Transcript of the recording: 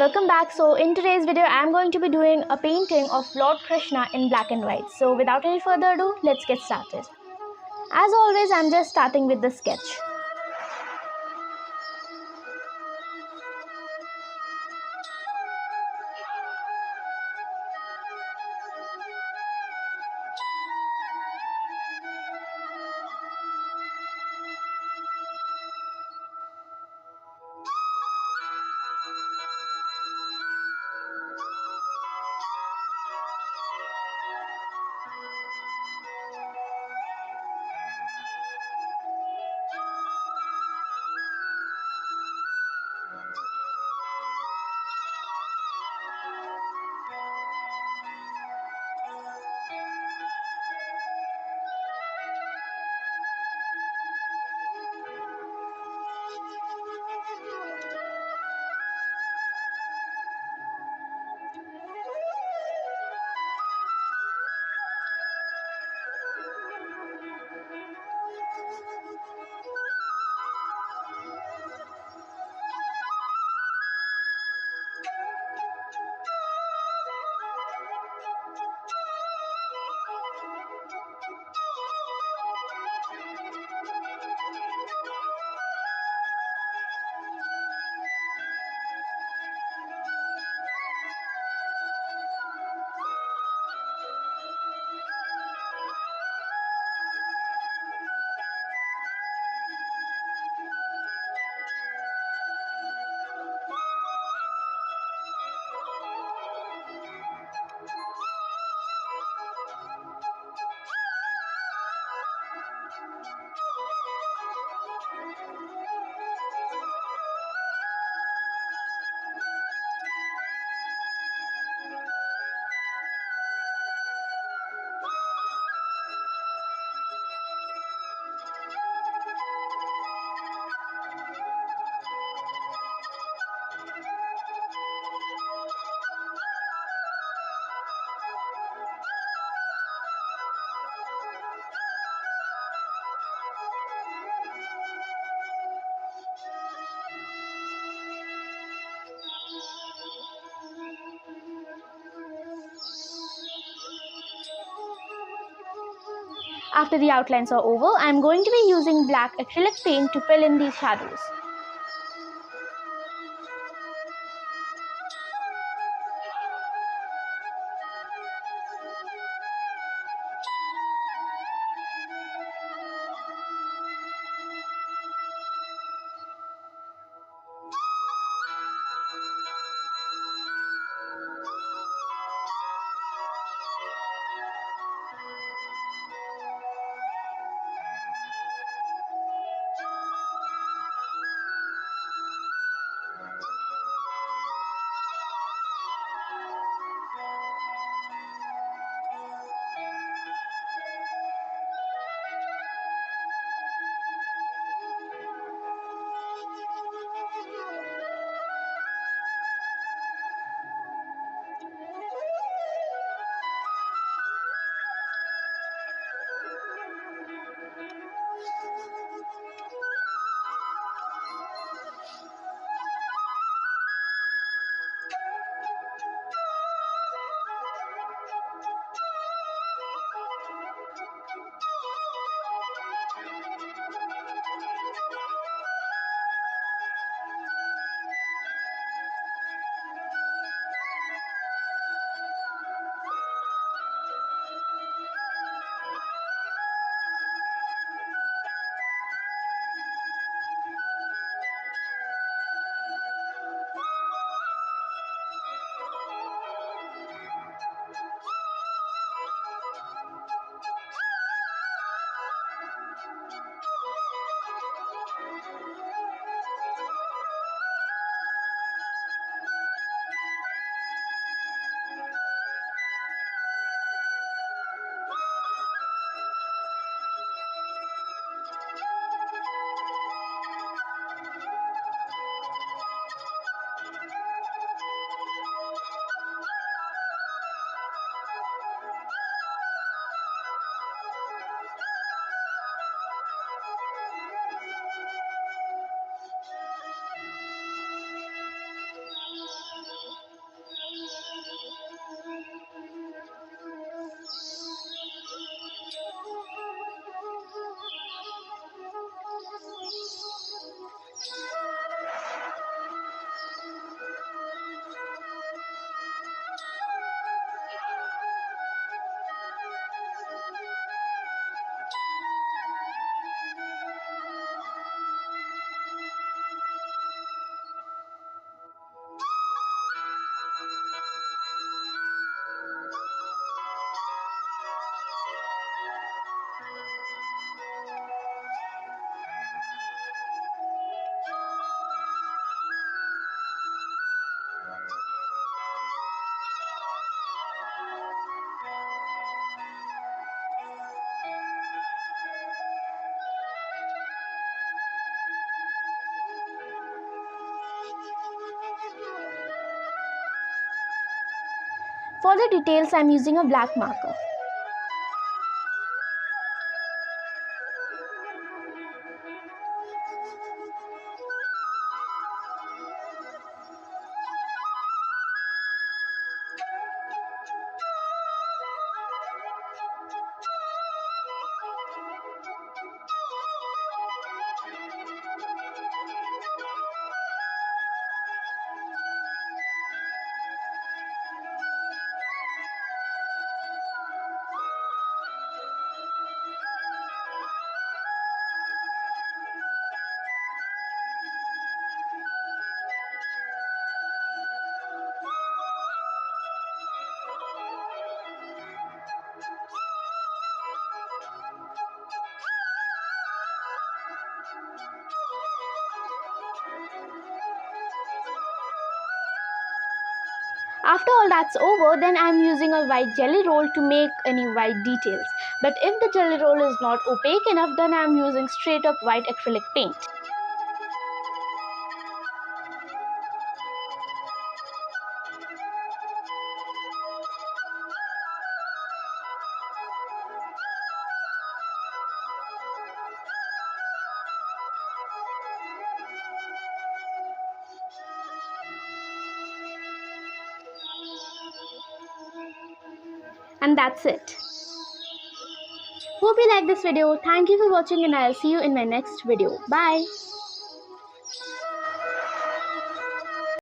welcome back. So in today's video I'm going to be doing a painting of Lord Krishna in black and white. So without any further ado, let's get started. As always, I'm just starting with the sketch. After the outlines are over, I'm going to be using black acrylic paint to fill in these shadows. For the details, I am using a black marker. After all that's over, then I am using a white jelly roll to make any white details. But if the jelly roll is not opaque enough, then I am using straight up white acrylic paint. And that's it. Hope you like this video. Thank you for watching and I'll see you in my next video. Bye.